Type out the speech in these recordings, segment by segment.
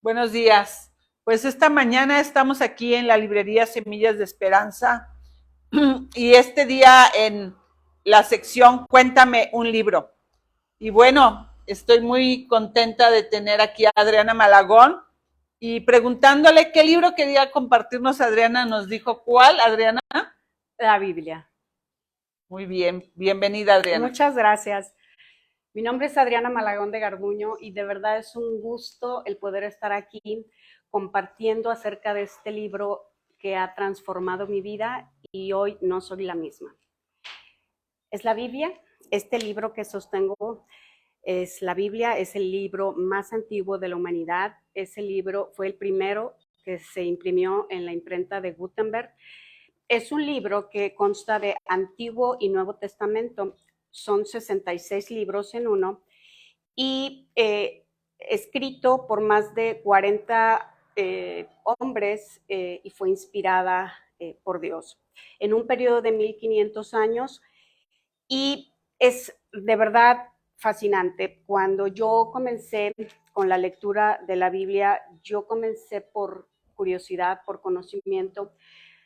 Buenos días. Pues esta mañana estamos aquí en la librería Semillas de Esperanza y este día en la sección Cuéntame un libro. Y bueno, estoy muy contenta de tener aquí a Adriana Malagón y preguntándole qué libro quería compartirnos. Adriana nos dijo cuál, Adriana. La Biblia. Muy bien, bienvenida, Adriana. Muchas gracias. Mi nombre es Adriana Malagón de Garduño y de verdad es un gusto el poder estar aquí compartiendo acerca de este libro que ha transformado mi vida y hoy no soy la misma. Es la Biblia. Este libro que sostengo es la Biblia, es el libro más antiguo de la humanidad. Ese libro fue el primero que se imprimió en la imprenta de Gutenberg. Es un libro que consta de Antiguo y Nuevo Testamento. Son 66 libros en uno y escrito por más de 40 hombres y fue inspirada por Dios en un periodo de 1500 años y es de verdad fascinante. Cuando yo comencé con la lectura de la Biblia, yo comencé por curiosidad, por conocimiento.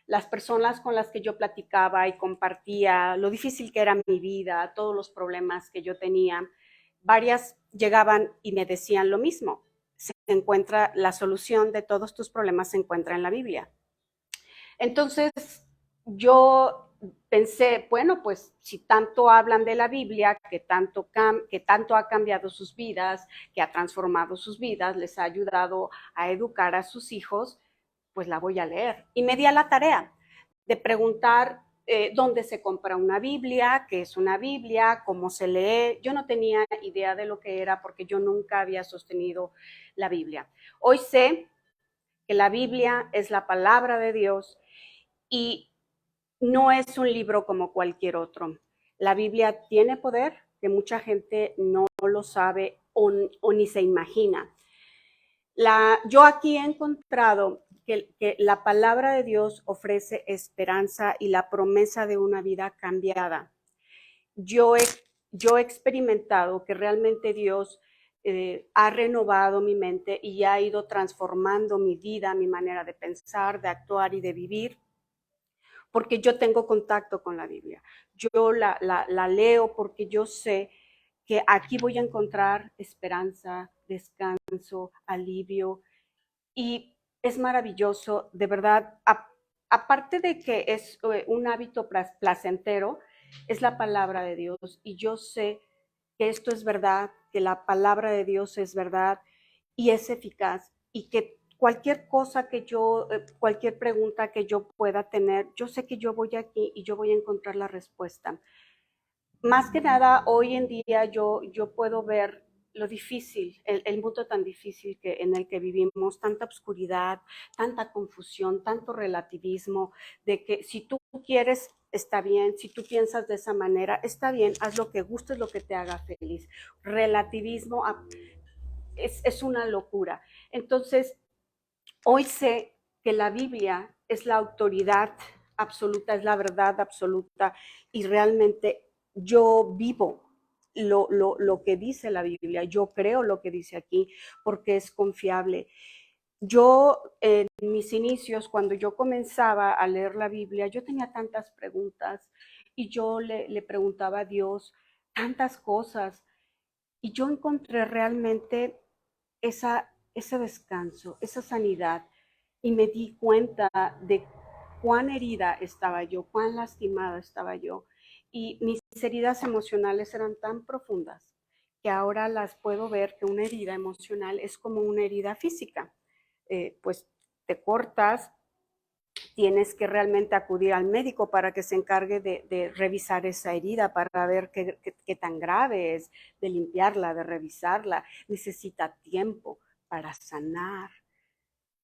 Las personas con las que yo platicaba y compartía lo difícil que era mi vida, todos los problemas que yo tenía, varias llegaban y me decían lo mismo. Se encuentra la solución de todos tus problemas, se encuentra en la Biblia. Entonces yo pensé, bueno, pues si tanto hablan de la Biblia, que tanto ha cambiado sus vidas, que ha transformado sus vidas, les ha ayudado a educar a sus hijos, pues la voy a leer. Y me di a la tarea de preguntar dónde se compra una Biblia, qué es una Biblia, cómo se lee. Yo no tenía idea de lo que era porque yo nunca había sostenido la Biblia. Hoy sé que la Biblia es la palabra de Dios y no es un libro como cualquier otro. La Biblia tiene poder que mucha gente no lo sabe o ni se imagina. Yo aquí he encontrado que la palabra de Dios ofrece esperanza y la promesa de una vida cambiada. Yo he, yo he experimentado que realmente Dios ha renovado mi mente y ha ido transformando mi vida, mi manera de pensar, de actuar y de vivir, porque yo tengo contacto con la Biblia. Yo la leo porque yo sé que aquí voy a encontrar esperanza, descanso, alivio, y es maravilloso, de verdad. Aparte de que es un hábito placentero, es la palabra de Dios y yo sé que esto es verdad, que la palabra de Dios es verdad y es eficaz y que cualquier cosa que cualquier pregunta que yo pueda tener, yo sé que yo voy aquí y yo voy a encontrar la respuesta. Más que nada, hoy en día yo puedo ver lo difícil, el mundo tan difícil en el que vivimos, tanta oscuridad, tanta confusión, tanto relativismo, de que si tú quieres, está bien, si tú piensas de esa manera, está bien, haz lo que gustes, lo que te haga feliz. Relativismo es una locura. Entonces, hoy sé que la Biblia es la autoridad absoluta, es la verdad absoluta y realmente yo vivo lo que dice la Biblia, yo creo lo que dice aquí porque es confiable. Yo en mis inicios, cuando yo comenzaba a leer la Biblia, yo tenía tantas preguntas y yo le preguntaba a Dios tantas cosas y yo encontré realmente ese descanso, esa sanidad y me di cuenta de cuán herida estaba yo, cuán lastimada estaba yo. Y mis heridas emocionales eran tan profundas que ahora las puedo ver que una herida emocional es como una herida física. Pues te cortas, tienes que realmente acudir al médico para que se encargue de revisar esa herida, para ver qué tan grave es, de limpiarla, de revisarla. Necesita tiempo para sanar.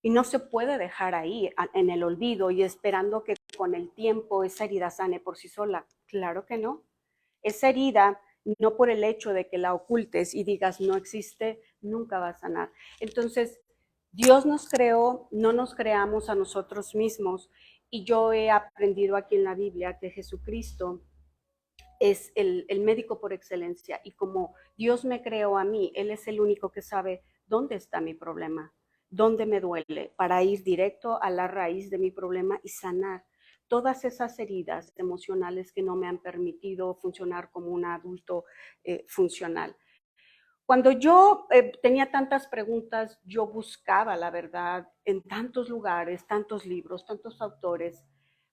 Y no se puede dejar ahí en el olvido y esperando que con el tiempo esa herida sane por sí sola. Claro que no. Esa herida, no por el hecho de que la ocultes y digas no existe, nunca va a sanar. Entonces, Dios nos creó, no nos creamos a nosotros mismos. Y yo he aprendido aquí en la Biblia que Jesucristo es el médico por excelencia. Y como Dios me creó a mí, Él es el único que sabe dónde está mi problema. dónde me duele, para ir directo a la raíz de mi problema y sanar todas esas heridas emocionales que no me han permitido funcionar como un adulto funcional. Cuando yo tenía tantas preguntas, yo buscaba la verdad en tantos lugares, tantos libros, tantos autores,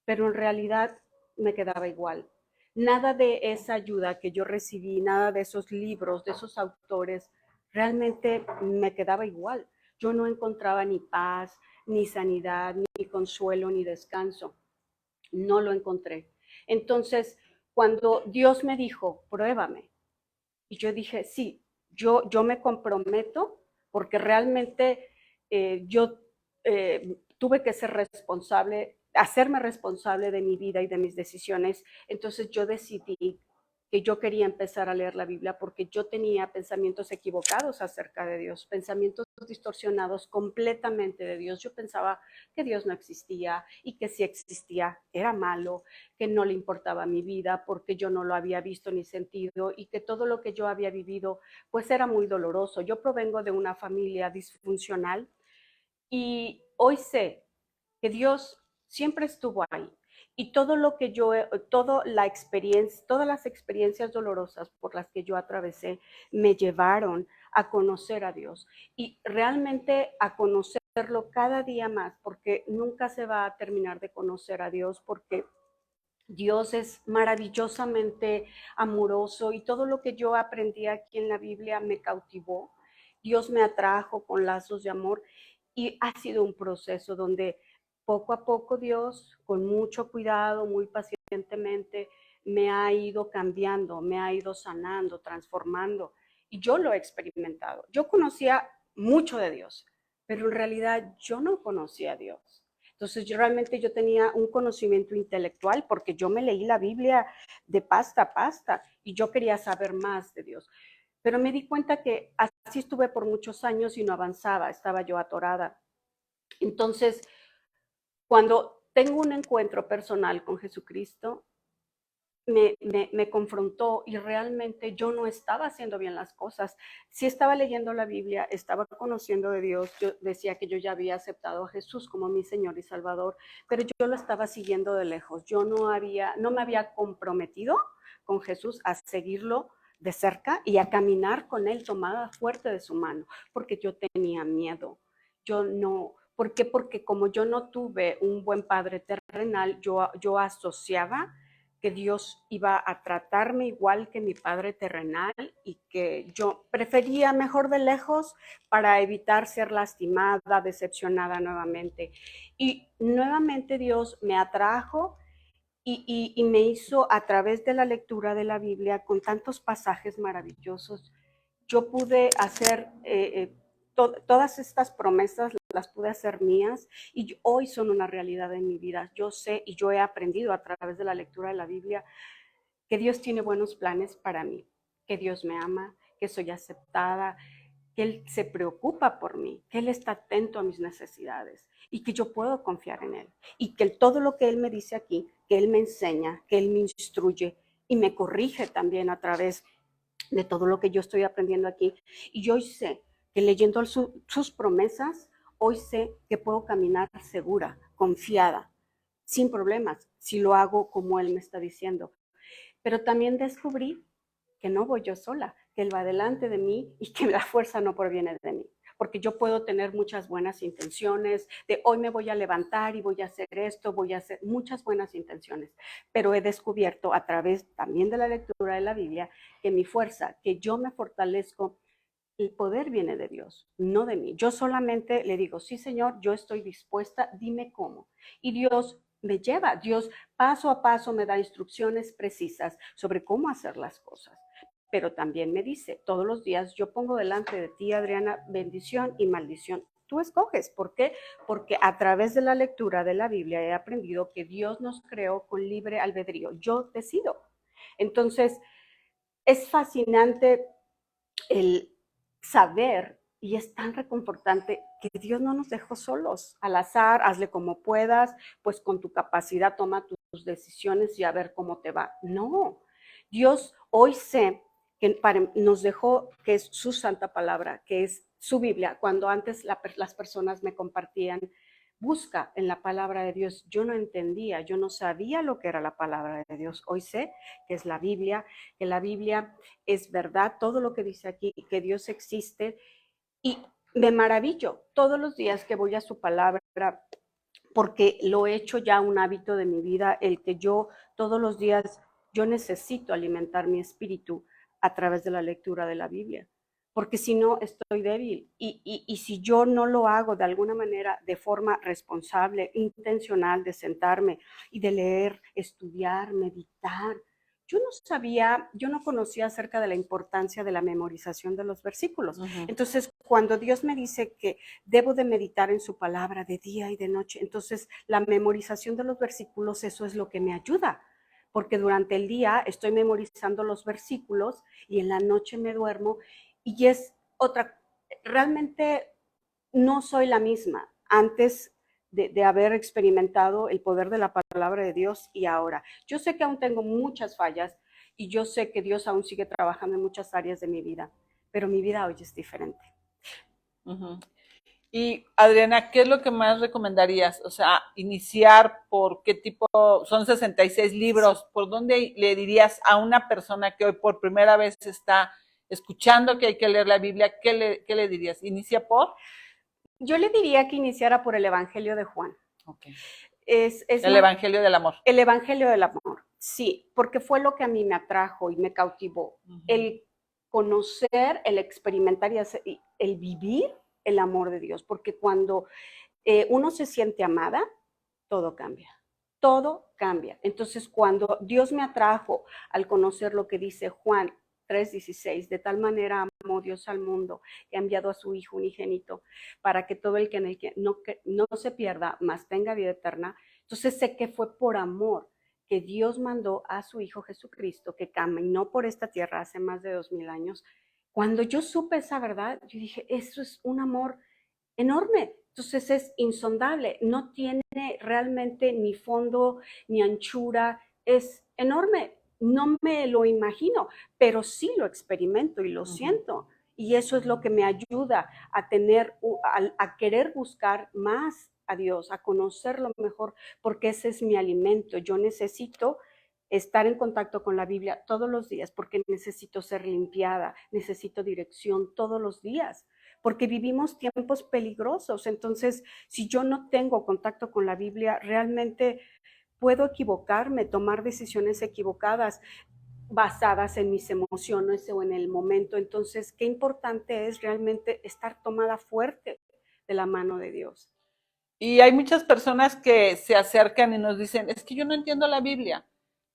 pero en realidad me quedaba igual. Nada de esa ayuda que yo recibí, nada de esos libros, de esos autores, realmente me quedaba igual. Yo no encontraba ni paz, ni sanidad, ni consuelo, ni descanso. No lo encontré. Entonces, cuando Dios me dijo, pruébame, y yo dije, sí, yo me comprometo porque realmente yo tuve que ser responsable, hacerme responsable de mi vida y de mis decisiones. Entonces yo decidí que yo quería empezar a leer la Biblia porque yo tenía pensamientos equivocados acerca de Dios, pensamientos distorsionados completamente de Dios. Yo pensaba que Dios no existía y que si existía era malo, que no le importaba mi vida porque yo no lo había visto ni sentido y que todo lo que yo había vivido pues era muy doloroso. Yo provengo de una familia disfuncional y hoy sé que Dios siempre estuvo ahí. Y todo lo que toda la experiencia, todas las experiencias dolorosas por las que yo atravesé me llevaron a conocer a Dios y realmente a conocerlo cada día más, porque nunca se va a terminar de conocer a Dios, porque Dios es maravillosamente amoroso y todo lo que yo aprendí aquí en la Biblia me cautivó. Dios me atrajo con lazos de amor y ha sido un proceso donde poco a poco Dios, con mucho cuidado, muy pacientemente, me ha ido cambiando, me ha ido sanando, transformando. Y yo lo he experimentado. Yo conocía mucho de Dios, pero en realidad yo no conocía a Dios. Entonces realmente yo tenía un conocimiento intelectual porque yo me leí la Biblia de pasta a pasta y yo quería saber más de Dios. Pero me di cuenta que así estuve por muchos años y no avanzaba, estaba yo atorada. Entonces, cuando tengo un encuentro personal con Jesucristo, me confrontó y realmente yo no estaba haciendo bien las cosas. Sí estaba leyendo la Biblia, estaba conociendo de Dios, yo decía que yo ya había aceptado a Jesús como mi Señor y Salvador, pero yo lo estaba siguiendo de lejos. Yo no me había comprometido con Jesús a seguirlo de cerca y a caminar con él tomada fuerte de su mano, porque yo tenía miedo. Yo no, ¿por qué? Porque como yo no tuve un buen padre terrenal, yo asociaba que Dios iba a tratarme igual que mi padre terrenal y que yo prefería mejor de lejos para evitar ser lastimada, decepcionada nuevamente. Y nuevamente Dios me atrajo y me hizo a través de la lectura de la Biblia con tantos pasajes maravillosos. Yo pude hacer todas estas promesas, las pude hacer mías y hoy son una realidad en mi vida. Yo sé y yo he aprendido a través de la lectura de la Biblia que Dios tiene buenos planes para mí, que Dios me ama, que soy aceptada, que Él se preocupa por mí, que Él está atento a mis necesidades y que yo puedo confiar en Él. Y que todo lo que Él me dice aquí, que Él me enseña, que Él me instruye y me corrige también a través de todo lo que yo estoy aprendiendo aquí. Y yo hoy sé que leyendo sus promesas, hoy sé que puedo caminar segura, confiada, sin problemas, si lo hago como Él me está diciendo. Pero también descubrí que no voy yo sola, que Él va delante de mí y que la fuerza no proviene de mí. Porque yo puedo tener muchas buenas intenciones, de hoy me voy a levantar y voy a hacer esto, voy a hacer muchas buenas intenciones, pero he descubierto a través también de la lectura de la Biblia que mi fuerza, que yo me fortalezco, el poder viene de Dios, no de mí. Yo solamente le digo, sí, Señor, yo estoy dispuesta, dime cómo. Y Dios me lleva, Dios paso a paso me da instrucciones precisas sobre cómo hacer las cosas. Pero también me dice, todos los días yo pongo delante de ti, Adriana, bendición y maldición. Tú escoges. ¿Por qué? Porque a través de la lectura de la Biblia he aprendido que Dios nos creó con libre albedrío. Yo decido. Entonces, es fascinante el saber y es tan reconfortante que Dios no nos dejó solos al azar, hazle como puedas, pues con tu capacidad toma tus decisiones y a ver cómo te va. No, Dios hoy sé que nos dejó, que es su santa palabra, que es su Biblia, cuando antes las personas me compartían, busca en la palabra de Dios. Yo no entendía, yo no sabía lo que era la palabra de Dios. Hoy sé que es la Biblia, que la Biblia es verdad, todo lo que dice aquí, que Dios existe. Y me maravillo todos los días que voy a su palabra, porque lo he hecho ya un hábito de mi vida, el que yo todos los días, yo necesito alimentar mi espíritu a través de la lectura de la Biblia, porque si no estoy débil. Y si yo no lo hago de alguna manera, de forma responsable, intencional, de sentarme y de leer, estudiar, meditar, yo no sabía, yo no conocía acerca de la importancia de la memorización de los versículos. Entonces, cuando Dios me dice que debo de meditar en su palabra de día y de noche, entonces la memorización de los versículos, eso es lo que me ayuda, porque durante el día estoy memorizando los versículos y en la noche me duermo y es otra, realmente no soy la misma antes de haber experimentado el poder de la palabra de Dios y ahora. Yo sé que aún tengo muchas fallas y yo sé que Dios aún sigue trabajando en muchas áreas de mi vida, pero mi vida hoy es diferente. Y Adriana, ¿qué es lo que más recomendarías? O sea, iniciar por qué tipo, son 66 libros, sí. ¿Por dónde le dirías a una persona que hoy por primera vez está escuchando que hay que leer la Biblia, qué le dirías? ¿Inicia por? Yo le diría que iniciara por el Evangelio de Juan. Okay. El Evangelio del Amor. El Evangelio del Amor, sí, porque fue lo que a mí me atrajo y me cautivó. El conocer, el experimentar y el vivir el amor de Dios, porque cuando uno se siente amada, todo cambia. Todo cambia. Entonces, cuando Dios me atrajo al conocer lo que dice Juan 3:16, de tal manera amó Dios al mundo, que ha enviado a su Hijo unigénito, para que todo el que no se pierda, mas tenga vida eterna. Entonces sé que fue por amor que Dios mandó a su Hijo Jesucristo, que caminó por esta tierra hace más de 2000 años. Cuando yo supe esa verdad, yo dije, eso es un amor enorme. Entonces es insondable, no tiene realmente ni fondo ni anchura, es enorme. No me lo imagino, pero sí lo experimento y lo siento. Y eso es lo que me ayuda a tener, a querer buscar más a Dios, a conocerlo mejor, porque ese es mi alimento. Yo necesito estar en contacto con la Biblia todos los días, porque necesito ser limpiada, necesito dirección todos los días, porque vivimos tiempos peligrosos. Entonces, si yo no tengo contacto con la Biblia, realmente puedo equivocarme, tomar decisiones equivocadas basadas en mis emociones o en el momento. Entonces, qué importante es realmente estar tomada fuerte de la mano de Dios. Y hay muchas personas que se acercan y nos dicen, es que yo no entiendo la Biblia.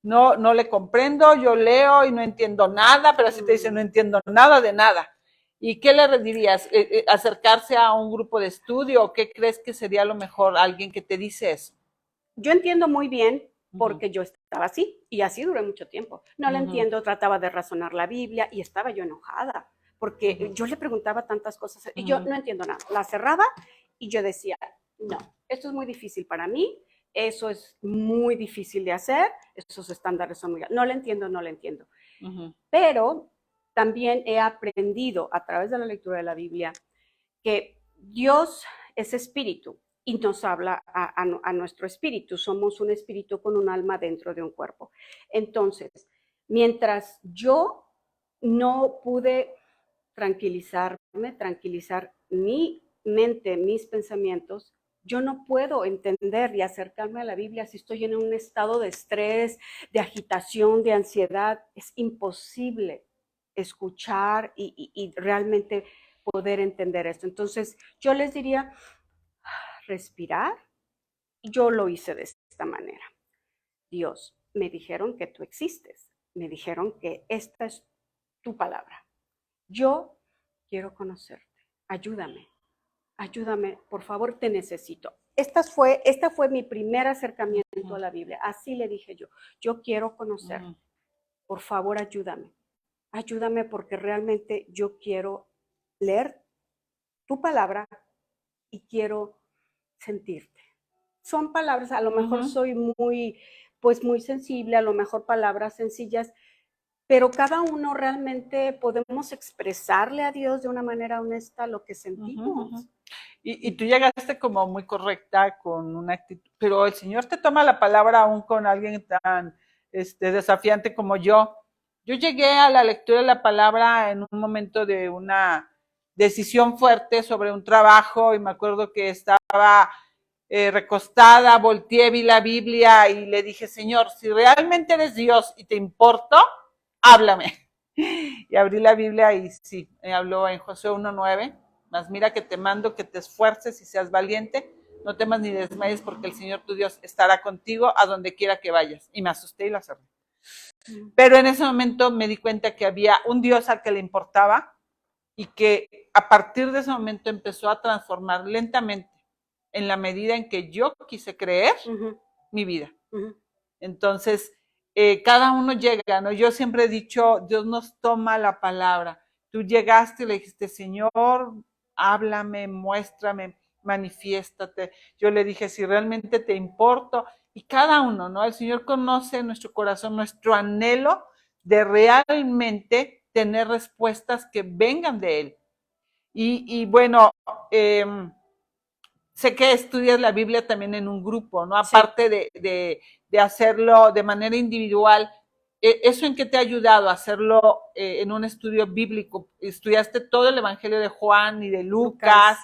No le comprendo, yo leo y no entiendo nada, pero así te dicen, no entiendo nada de nada. ¿Y qué le dirías? ¿Acercarse a un grupo de estudio o qué crees que sería lo mejor alguien que te dice eso? Yo entiendo muy bien porque yo estaba así y así duré mucho tiempo. No la entiendo, trataba de razonar la Biblia y estaba yo enojada porque yo le preguntaba tantas cosas y yo no entiendo nada. La cerraba y yo decía, no, esto es muy difícil para mí, eso es muy difícil de hacer, esos estándares son muy... No le entiendo, no le entiendo. Pero también he aprendido a través de la lectura de la Biblia que Dios es espíritu y nos habla a nuestro espíritu. Somos un espíritu con un alma dentro de un cuerpo. Entonces, mientras yo no pude tranquilizar mi mente, mis pensamientos, yo no puedo entender y acercarme a la Biblia si estoy en un estado de estrés, de agitación, de ansiedad. Es imposible escuchar y realmente poder entender esto. Entonces, yo les diría, respirar. Yo lo hice de esta manera. Dios, me dijeron que tú existes. Me dijeron que esta es tu palabra. Yo quiero conocerte. Ayúdame. Ayúdame, por favor, te necesito. Esta fue mi primer acercamiento a la Biblia. Así le dije yo. Yo quiero conocerte. Por favor, ayúdame. Ayúdame porque realmente yo quiero leer tu palabra y quiero sentirte. Son palabras, a lo mejor soy muy sensible, a lo mejor palabras sencillas, pero cada uno realmente podemos expresarle a Dios de una manera honesta lo que sentimos. Y tú llegaste como muy correcta con una actitud, pero el Señor te toma la palabra aún con alguien tan desafiante como yo. Yo llegué a la lectura de la palabra en un momento de una decisión fuerte sobre un trabajo y me acuerdo que estaba recostada, volteé, vi la Biblia y le dije, Señor, si realmente eres Dios y te importo, háblame. Y abrí la Biblia y sí, me habló en Josué 1:9. Mas mira que te mando que te esfuerces y seas valiente, no temas ni desmayes porque el Señor tu Dios estará contigo a donde quiera que vayas. Y me asusté y la cerré. Pero en ese momento me di cuenta que había un Dios al que le importaba y que a partir de ese momento empezó a transformar lentamente en la medida en que yo quise creer mi vida. Entonces, cada uno llega, ¿no? Yo siempre he dicho, Dios nos toma la palabra. Tú llegaste y le dijiste, Señor, háblame, muéstrame, manifiéstate. Yo le dije, si realmente te importo. Y cada uno, ¿no? El Señor conoce nuestro corazón, nuestro anhelo de realmente tener respuestas que vengan de Él. Y bueno, sé que estudias la Biblia también en un grupo, ¿no? Aparte de hacerlo de manera individual, ¿eso en qué te ha ayudado a hacerlo en un estudio bíblico? Estudiaste todo el Evangelio de Juan y de Lucas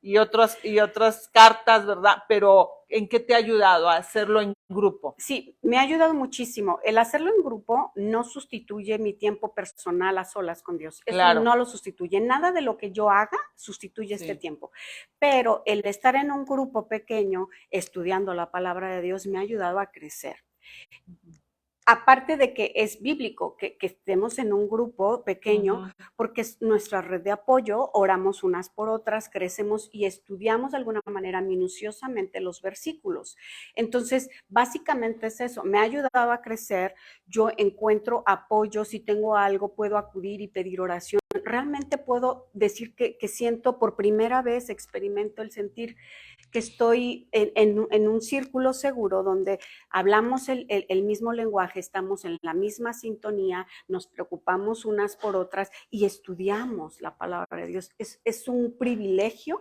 y otras cartas, ¿verdad? Pero ¿en qué te ha ayudado a hacerlo en grupo? Sí, me ha ayudado muchísimo. El hacerlo en grupo no sustituye mi tiempo personal a solas con Dios. Eso claro. No lo sustituye. Nada de lo que yo haga sustituye este tiempo. Pero el estar en un grupo pequeño estudiando la palabra de Dios me ha ayudado a crecer. Aparte de que es bíblico que estemos en un grupo pequeño, porque es nuestra red de apoyo, oramos unas por otras, crecemos y estudiamos de alguna manera minuciosamente los versículos. Entonces, básicamente es eso, me ha ayudado a crecer, yo encuentro apoyo, si tengo algo puedo acudir y pedir oración. Realmente puedo decir que siento por primera vez, experimento el sentir que estoy en un círculo seguro donde hablamos el mismo lenguaje, estamos en la misma sintonía, nos preocupamos unas por otras y estudiamos la palabra de Dios. Es un privilegio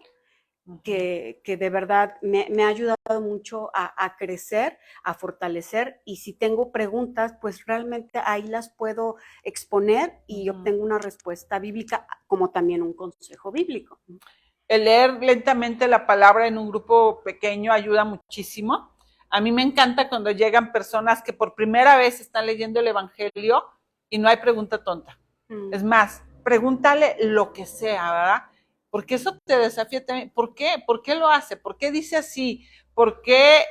que de verdad me ha ayudado mucho a crecer, a fortalecer, y si tengo preguntas, pues realmente ahí las puedo exponer y obtengo una respuesta bíblica, como también un consejo bíblico. El leer lentamente la palabra en un grupo pequeño ayuda muchísimo. A mí me encanta cuando llegan personas que por primera vez están leyendo el Evangelio y no hay pregunta tonta. Es más, pregúntale lo que sea, ¿verdad? Porque eso te desafía también. ¿Por qué? ¿Por qué lo hace? ¿Por qué dice así? ¿Por qué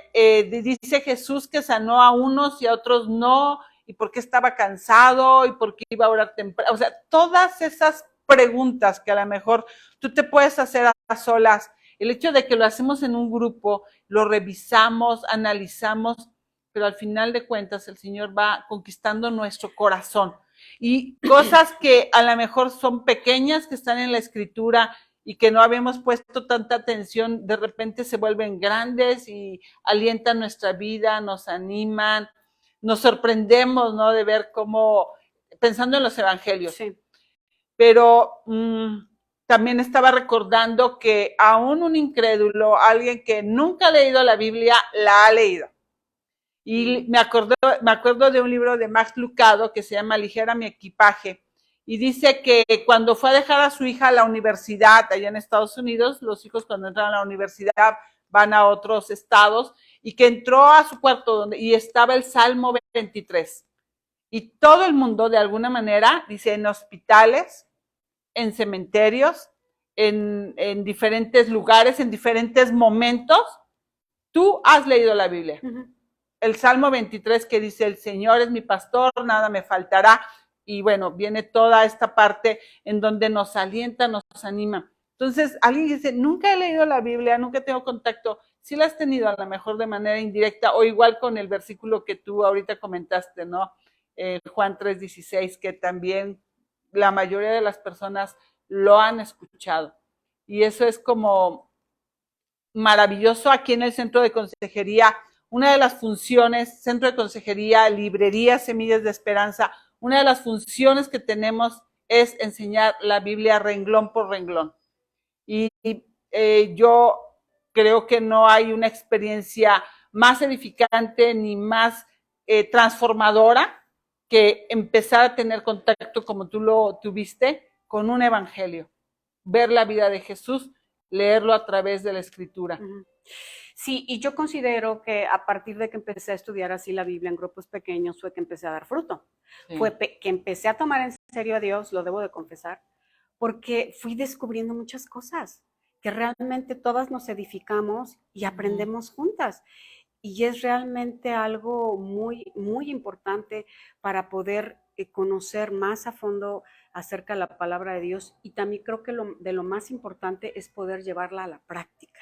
dice Jesús que sanó a unos y a otros no? ¿Y por qué estaba cansado? ¿Y por qué iba a orar temprano? O sea, todas esas preguntas que a lo mejor tú te puedes hacer a solas. El hecho de que lo hacemos en un grupo, lo revisamos, analizamos, pero al final de cuentas el Señor va conquistando nuestro corazón. Y cosas que a lo mejor son pequeñas, que están en la Escritura y que no habíamos puesto tanta atención, de repente se vuelven grandes y alientan nuestra vida, nos animan, nos sorprendemos, ¿no? De ver cómo, pensando en los evangelios. Sí. Pero también estaba recordando que aún un incrédulo, alguien que nunca ha leído la Biblia, la ha leído. Y me acuerdo de un libro de Max Lucado que se llama Ligera mi equipaje. Y dice que cuando fue a dejar a su hija a la universidad, allá en Estados Unidos, los hijos cuando entran a la universidad van a otros estados, y que entró a su cuarto y estaba el Salmo 23. Y todo el mundo, de alguna manera, dice, en hospitales, en cementerios, en diferentes lugares, en diferentes momentos, tú has leído la Biblia. El Salmo 23 que dice, el Señor es mi pastor, nada me faltará. Y bueno, viene toda esta parte en donde nos alienta, nos anima. Entonces, alguien dice, nunca he leído la Biblia, nunca tengo contacto. Sí la has tenido a lo mejor de manera indirecta, o igual con el versículo que tú ahorita comentaste, ¿no? Juan 3:16, que también la mayoría de las personas lo han escuchado. Y eso es como maravilloso. Aquí en el Centro de Consejería, una de las funciones, Centro de Consejería, Librería Semillas de Esperanza, una de las funciones que tenemos es enseñar la Biblia renglón por renglón. Y yo creo que no hay una experiencia más edificante ni más transformadora que empezar a tener contacto como tú lo tuviste con un evangelio, ver la vida de Jesús, leerlo a través de la escritura. Sí, y yo considero que a partir de que empecé a estudiar así la Biblia en grupos pequeños fue que empecé a dar fruto. Sí. Fue que empecé a tomar en serio a Dios, lo debo de confesar, porque fui descubriendo muchas cosas que realmente todas nos edificamos y aprendemos juntas. Y es realmente algo muy, muy importante para poder conocer más a fondo acerca de la palabra de Dios. Y también creo que de lo más importante es poder llevarla a la práctica.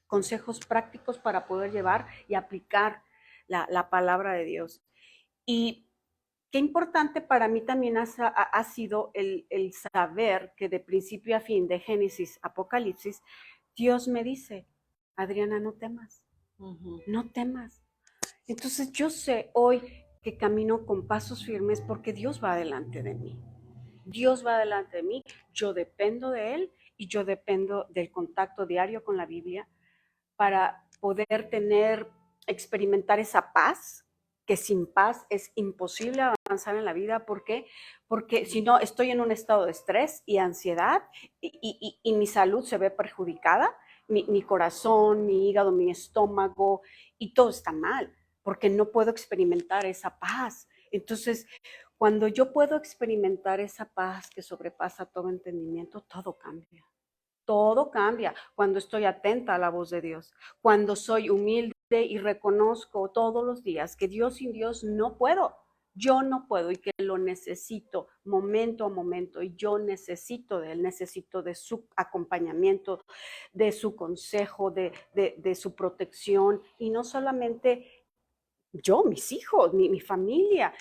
Consejos prácticos para poder llevar y aplicar la palabra de Dios. Y qué importante para mí también ha sido el saber que de principio a fin, de Génesis, Apocalipsis, Dios me dice, Adriana, no temas, no temas. Entonces yo sé hoy que camino con pasos firmes porque Dios va delante de mí. Dios va delante de mí, yo dependo de Él y yo dependo del contacto diario con la Biblia para poder experimentar esa paz, que sin paz es imposible avanzar en la vida. ¿Por qué? Porque si no, estoy en un estado de estrés y ansiedad y mi salud se ve perjudicada, mi corazón, mi hígado, mi estómago, y todo está mal, porque no puedo experimentar esa paz. Entonces, cuando yo puedo experimentar esa paz que sobrepasa todo entendimiento, todo cambia. Todo cambia cuando estoy atenta a la voz de Dios, cuando soy humilde y reconozco todos los días que sin Dios no puedo. Yo no puedo y que lo necesito momento a momento y yo necesito de Él, necesito de su acompañamiento, de su consejo, de su protección y no solamente yo, mis hijos, mi familia.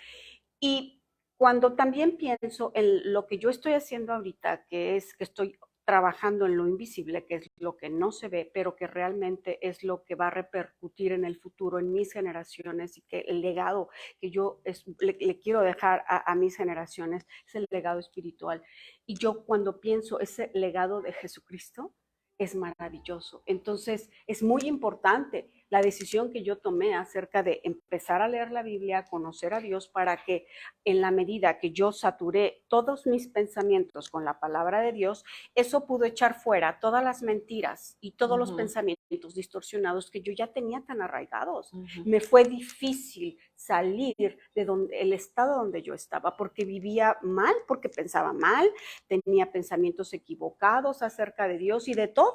Y cuando también pienso en lo que yo estoy haciendo ahorita, que es que estoy trabajando en lo invisible, que es lo que no se ve, pero que realmente es lo que va a repercutir en el futuro, en mis generaciones, y que el legado que yo le quiero dejar a mis generaciones es el legado espiritual. Y yo cuando pienso ese legado de Jesucristo, es maravilloso. Entonces, es muy importante la decisión que yo tomé acerca de empezar a leer la Biblia, conocer a Dios, para que en la medida que yo saturé todos mis pensamientos con la palabra de Dios, eso pudo echar fuera todas las mentiras y todos los pensamientos distorsionados que yo ya tenía tan arraigados. Me fue difícil salir de el estado donde yo estaba, porque vivía mal, porque pensaba mal, tenía pensamientos equivocados acerca de Dios y de todo.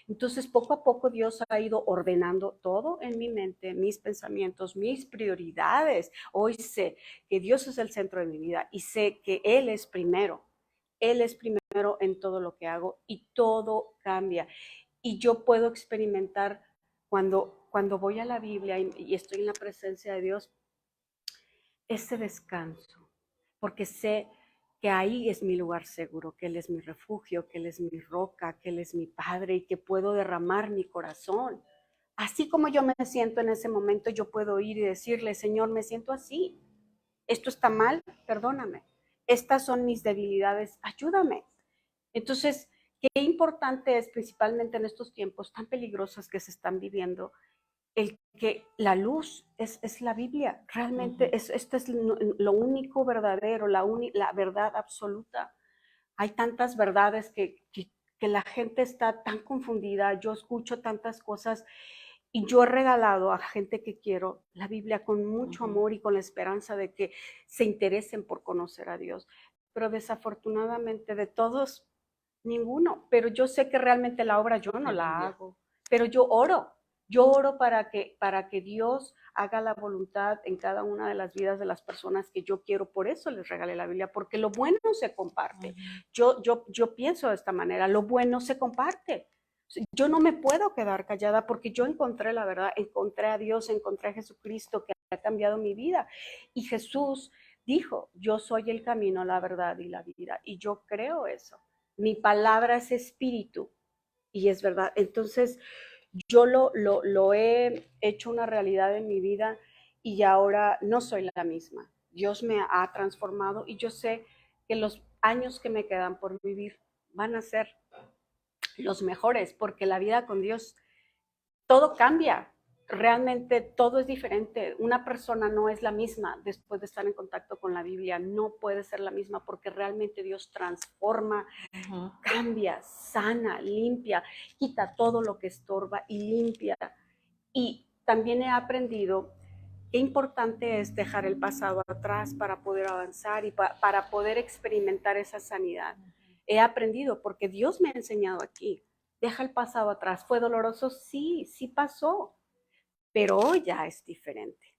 Entonces, poco a poco Dios ha ido ordenando todo en mi mente, mis pensamientos, mis prioridades. Hoy sé que Dios es el centro de mi vida y sé que Él es primero. Él es primero en todo lo que hago y todo cambia. Y yo puedo experimentar cuando voy a la Biblia y estoy en la presencia de Dios, ese descanso, porque sé que ahí es mi lugar seguro, que Él es mi refugio, que Él es mi roca, que Él es mi Padre y que puedo derramar mi corazón. Así como yo me siento en ese momento, yo puedo ir y decirle, Señor, me siento así. Esto está mal, perdóname. Estas son mis debilidades, ayúdame. Entonces, qué importante es, principalmente en estos tiempos tan peligrosos que se están viviendo, el que la luz es la Biblia. Realmente esto es lo único verdadero, la verdad absoluta. Hay tantas verdades que la gente está tan confundida. Yo escucho tantas cosas y yo he regalado a gente que quiero la Biblia con mucho amor y con la esperanza de que se interesen por conocer a Dios. Pero desafortunadamente de todos, ninguno. Pero yo sé que realmente la obra yo no la hago. Pero yo oro para que Dios haga la voluntad en cada una de las vidas de las personas que yo quiero. Por eso les regalé la Biblia, porque lo bueno se comparte. Yo pienso de esta manera, lo bueno se comparte. Yo no me puedo quedar callada porque yo encontré la verdad, encontré a Dios, encontré a Jesucristo que ha cambiado mi vida. Y Jesús dijo, yo soy el camino, la verdad y la vida. Y yo creo eso. Mi palabra es espíritu y es verdad. Entonces, yo lo he hecho una realidad en mi vida y ahora no soy la misma. Dios me ha transformado y yo sé que los años que me quedan por vivir van a ser los mejores, porque la vida con Dios, todo cambia. Realmente todo es diferente. Una persona no es la misma después de estar en contacto con la Biblia. No puede ser la misma porque realmente Dios transforma, cambia, sana, limpia, quita todo lo que estorba y limpia. Y también he aprendido qué importante es dejar el pasado atrás para poder avanzar y para poder experimentar esa sanidad. He aprendido porque Dios me ha enseñado aquí. Deja el pasado atrás. ¿Fue doloroso? Sí, sí pasó, pero hoy ya es diferente.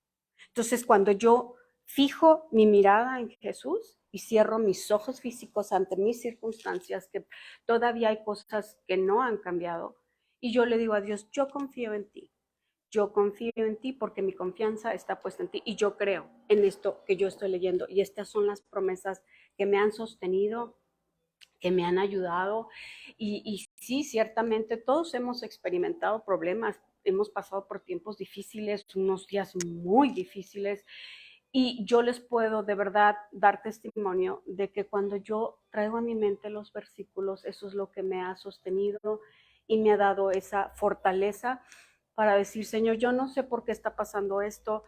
Entonces, cuando yo fijo mi mirada en Jesús y cierro mis ojos físicos ante mis circunstancias, que todavía hay cosas que no han cambiado, y yo le digo a Dios, yo confío en ti. Yo confío en ti porque mi confianza está puesta en ti y yo creo en esto que yo estoy leyendo. Y estas son las promesas que me han sostenido, que me han ayudado. Y sí, ciertamente todos hemos experimentado problemas, hemos pasado por tiempos difíciles, unos días muy difíciles. Y yo les puedo de verdad dar testimonio de que cuando yo traigo a mi mente los versículos, eso es lo que me ha sostenido y me ha dado esa fortaleza para decir, Señor, yo no sé por qué está pasando esto,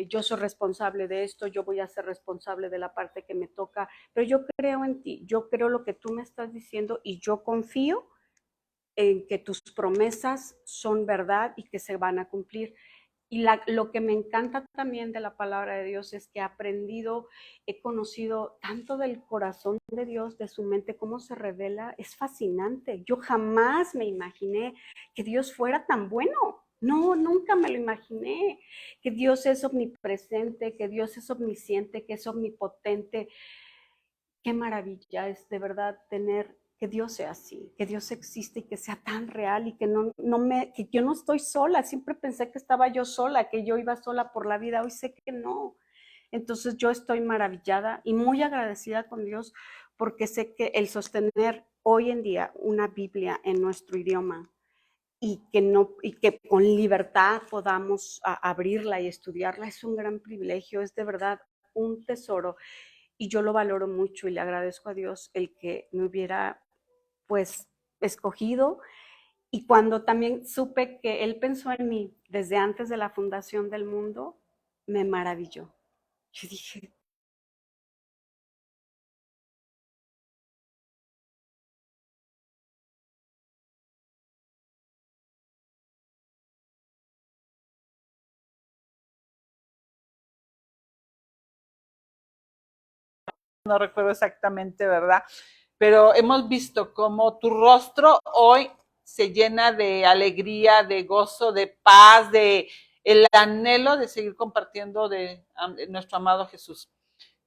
yo soy responsable de esto, yo voy a ser responsable de la parte que me toca, pero yo creo en ti, yo creo lo que tú me estás diciendo y yo confío en que tus promesas son verdad y que se van a cumplir. Y lo que me encanta también de la palabra de Dios es que he aprendido, he conocido tanto del corazón de Dios, de su mente, cómo se revela. Es fascinante. Yo jamás me imaginé que Dios fuera tan bueno. No, nunca me lo imaginé. Que Dios es omnipresente, que Dios es omnisciente, que es omnipotente. Qué maravilla es de verdad tener que Dios sea así, que Dios existe y que sea tan real y que que yo no estoy sola. Siempre pensé que estaba yo sola, que yo iba sola por la vida. Hoy sé que no. Entonces yo estoy maravillada y muy agradecida con Dios porque sé que el sostener hoy en día una Biblia en nuestro idioma y que con libertad podamos abrirla y estudiarla es un gran privilegio, es de verdad un tesoro y yo lo valoro mucho y le agradezco a Dios el que me hubiera pues escogido y cuando también supe que Él pensó en mí desde antes de la fundación del mundo, me maravilló. Yo dije, no recuerdo exactamente, ¿verdad? Pero hemos visto cómo tu rostro hoy se llena de alegría, de gozo, de paz, de el anhelo de seguir compartiendo de nuestro amado Jesús.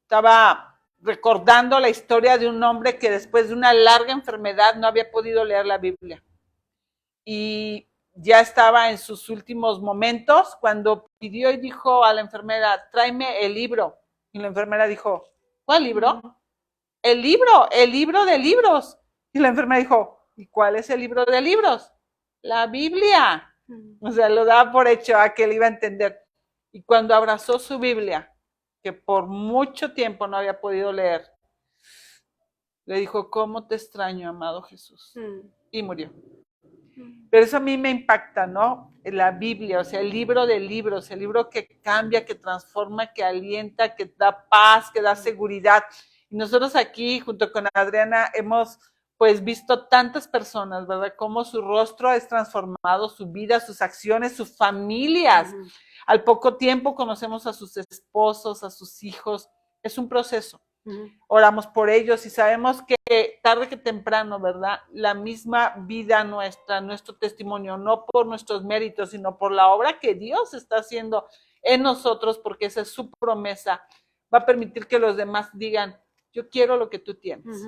Estaba recordando la historia de un hombre que después de una larga enfermedad no había podido leer la Biblia. Y ya estaba en sus últimos momentos cuando pidió y dijo a la enfermera, tráeme el libro. Y la enfermera dijo, ¿cuál libro? El libro de libros. Y la enfermera dijo, ¿y cuál es el libro de libros? La Biblia. O sea, lo daba por hecho a que él iba a entender. Y cuando abrazó su Biblia, que por mucho tiempo no había podido leer, le dijo, ¿cómo te extraño, amado Jesús? Y murió. Pero eso a mí me impacta, ¿no? La Biblia, o sea, el libro de libros, el libro que cambia, que transforma, que alienta, que da paz, que da seguridad. Y nosotros aquí, junto con Adriana, hemos pues visto tantas personas, ¿verdad? Cómo su rostro es transformado, su vida, sus acciones, sus familias. Al poco tiempo conocemos a sus esposos, a sus hijos. Es un proceso. Oramos por ellos y sabemos que tarde que temprano, ¿verdad? La misma vida nuestra, nuestro testimonio, no por nuestros méritos, sino por la obra que Dios está haciendo en nosotros, porque esa es su promesa, va a permitir que los demás digan, yo quiero lo que tú tienes.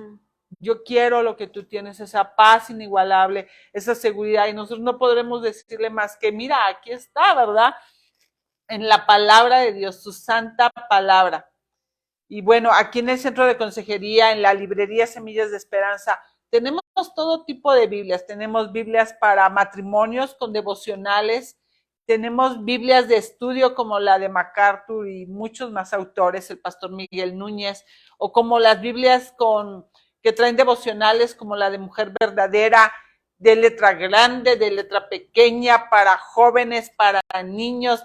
Yo quiero lo que tú tienes, esa paz inigualable, esa seguridad, y nosotros no podremos decirle más que, mira, aquí está, ¿verdad? En la palabra de Dios, su santa palabra. Y bueno, aquí en el Centro de Consejería, en la librería Semillas de Esperanza, tenemos todo tipo de Biblias. Tenemos Biblias para matrimonios con devocionales, tenemos Biblias de estudio como la de MacArthur y muchos más autores, el pastor Miguel Núñez, o como las Biblias que traen devocionales como la de Mujer Verdadera, de letra grande, de letra pequeña, para jóvenes, para niños,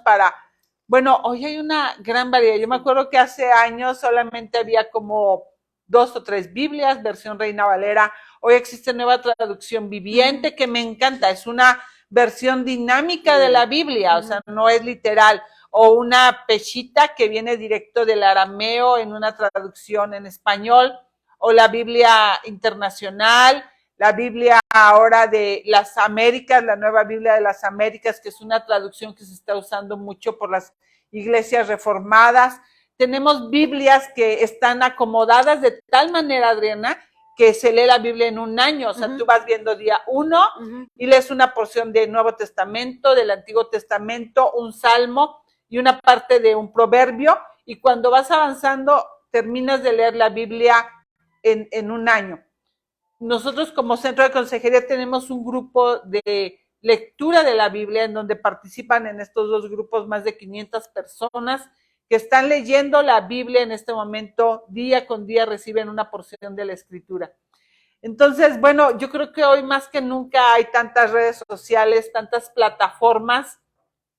bueno, hoy hay una gran variedad. Yo me acuerdo que hace años solamente había como 2 o 3 Biblias, versión Reina Valera. Hoy existe nueva traducción viviente que me encanta. Es una versión dinámica de la Biblia, o sea, no es literal. O una Peshita que viene directo del arameo en una traducción en español. O la Biblia internacional, la Biblia ahora de las Américas, la nueva Biblia de las Américas, que es una traducción que se está usando mucho por las iglesias reformadas. Tenemos Biblias que están acomodadas de tal manera, Adriana, que se lee la Biblia en un año. O sea, tú vas viendo día 1 y lees una porción del Nuevo Testamento, del Antiguo Testamento, un salmo y una parte de un proverbio. Y cuando vas avanzando, terminas de leer la Biblia en un año. Nosotros como Centro de Consejería tenemos un grupo de lectura de la Biblia en donde participan en estos 2 grupos más de 500 personas que están leyendo la Biblia en este momento, día con día reciben una porción de la Escritura. Entonces, bueno, yo creo que hoy más que nunca hay tantas redes sociales, tantas plataformas,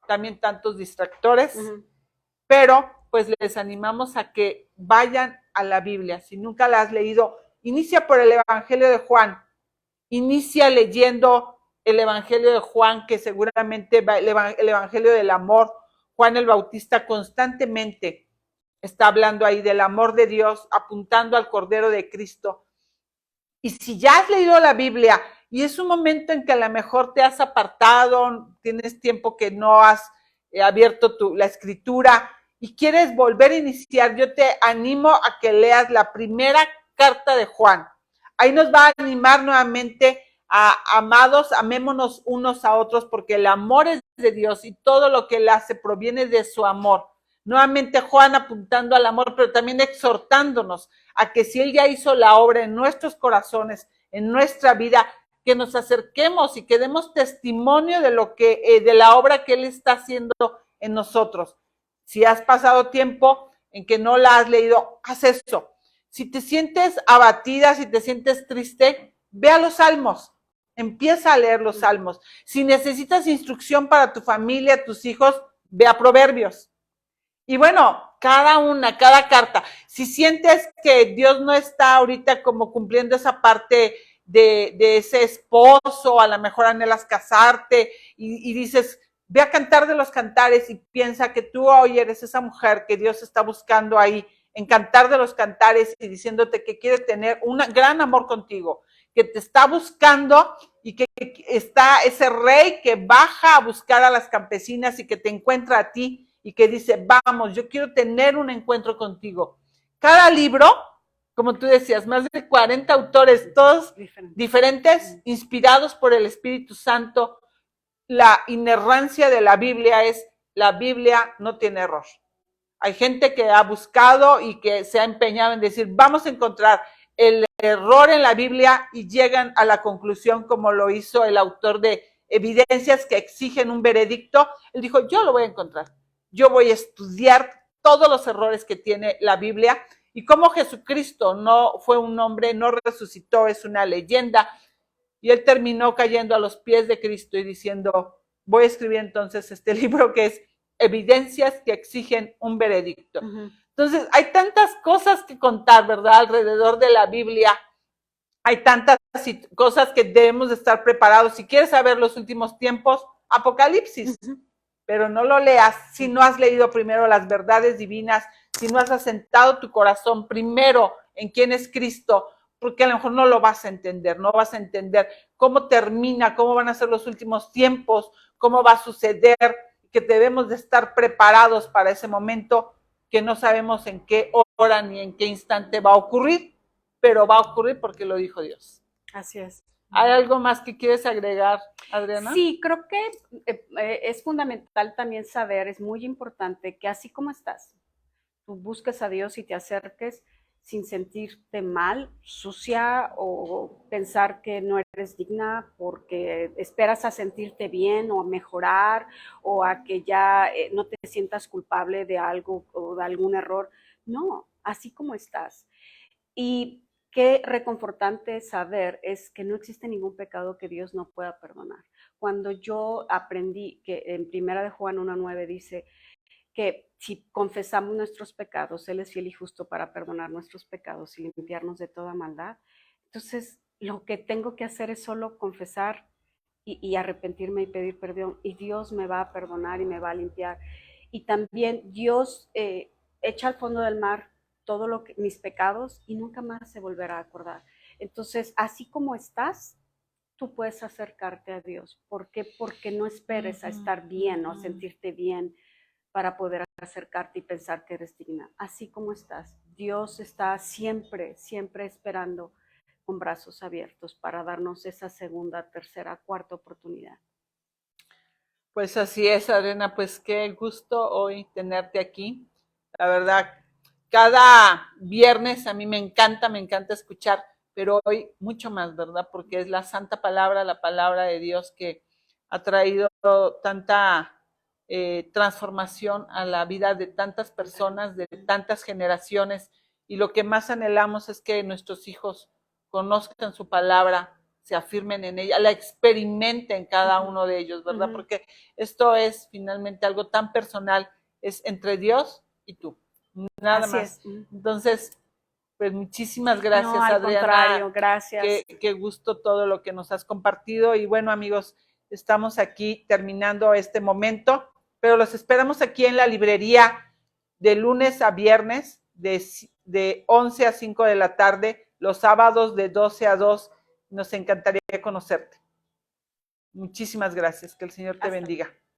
también tantos distractores, pero pues les animamos a que vayan a la Biblia. Si nunca la has leído, inicia por el Evangelio de Juan, inicia leyendo el Evangelio de Juan, que seguramente el Evangelio del amor. Juan el Bautista constantemente está hablando ahí del amor de Dios, apuntando al Cordero de Cristo. Y si ya has leído la Biblia y es un momento en que a lo mejor te has apartado, tienes tiempo que no has abierto la escritura y quieres volver a iniciar, yo te animo a que leas la primera carta de Juan. Ahí nos va a animar nuevamente a amados, amémonos unos a otros porque el amor es de Dios y todo lo que él hace proviene de su amor. Nuevamente Juan apuntando al amor, pero también exhortándonos a que si él ya hizo la obra en nuestros corazones, en nuestra vida, que nos acerquemos y que demos testimonio de lo que, de la obra que él está haciendo en nosotros. Si has pasado tiempo en que no la has leído, haz eso. Si te sientes abatida, si te sientes triste, ve a los salmos, empieza a leer los salmos. Si necesitas instrucción para tu familia, tus hijos, ve a Proverbios. Y bueno, cada carta. Si sientes que Dios no está ahorita como cumpliendo esa parte de ese esposo, a lo mejor anhelas casarte y dices, ve a Cantar de los Cantares y piensa que tú hoy eres esa mujer que Dios está buscando ahí en Cantar de los Cantares y diciéndote que quiere tener un gran amor contigo, que te está buscando y que está ese rey que baja a buscar a las campesinas y que te encuentra a ti y que dice, vamos, yo quiero tener un encuentro contigo. Cada libro, como tú decías, más de 40 autores, todos diferentes, inspirados por el Espíritu Santo. La inerrancia de la Biblia es, la Biblia no tiene error. Hay gente que ha buscado y que se ha empeñado en decir, vamos a encontrar el error en la Biblia y llegan a la conclusión como lo hizo el autor de Evidencias que exigen un veredicto. Él dijo, yo lo voy a encontrar. Yo voy a estudiar todos los errores que tiene la Biblia y cómo Jesucristo no fue un hombre, no resucitó, es una leyenda. Y él terminó cayendo a los pies de Cristo y diciendo, voy a escribir entonces este libro que es Evidencias que exigen un veredicto. Entonces, hay tantas cosas que contar, ¿verdad? Alrededor de la Biblia. Hay tantas cosas que debemos de estar preparados. Si quieres saber los últimos tiempos, Apocalipsis. Pero no lo leas si no has leído primero las verdades divinas, si no has asentado tu corazón primero en quién es Cristo, porque a lo mejor no lo vas a entender, no vas a entender cómo termina, cómo van a ser los últimos tiempos, cómo va a suceder, que debemos de estar preparados para ese momento que no sabemos en qué hora ni en qué instante va a ocurrir, pero va a ocurrir porque lo dijo Dios. Así es. ¿Hay algo más que quieres agregar, Adriana? Sí, creo que es fundamental también saber, es muy importante que así como estás, tú busques a Dios y te acerques, sin sentirte mal, sucia o pensar que no eres digna porque esperas a sentirte bien o a mejorar o a que ya no te sientas culpable de algo o de algún error. No, así como estás. Y qué reconfortante saber es que no existe ningún pecado que Dios no pueda perdonar. Cuando yo aprendí que en Primera de Juan 1:9 dice que si confesamos nuestros pecados, Él es fiel y justo para perdonar nuestros pecados y limpiarnos de toda maldad. Entonces, lo que tengo que hacer es solo confesar y arrepentirme y pedir perdón, y Dios me va a perdonar y me va a limpiar. Y también Dios echa al fondo del mar todo lo que mis pecados y nunca más se volverá a acordar. Entonces, así como estás, tú puedes acercarte a Dios. ¿Por qué? Porque no esperes a estar bien o a sentirte bien para poder acercarte y pensar que eres digna. Así como estás, Dios está siempre, siempre esperando con brazos abiertos para darnos esa segunda, tercera, cuarta oportunidad. Pues así es, Adriana, pues qué gusto hoy tenerte aquí. La verdad, cada viernes a mí me encanta escuchar, pero hoy mucho más, ¿verdad? Porque es la santa palabra, la palabra de Dios que ha traído tanta transformación a la vida de tantas personas, de tantas generaciones, y lo que más anhelamos es que nuestros hijos conozcan su palabra, se afirmen en ella, la experimenten cada uno de ellos, ¿verdad? Porque esto es finalmente algo tan personal, es entre Dios y tú, nada Así más. Es. Entonces, pues muchísimas gracias, no, al Adriana. Contrario, gracias. Qué gusto todo lo que nos has compartido. Y bueno, amigos, estamos aquí terminando este momento, pero los esperamos aquí en la librería de lunes a viernes, de 11 a 5 de la tarde, los sábados de 12 a 2. Nos encantaría conocerte. Muchísimas gracias. Que el Señor te bendiga.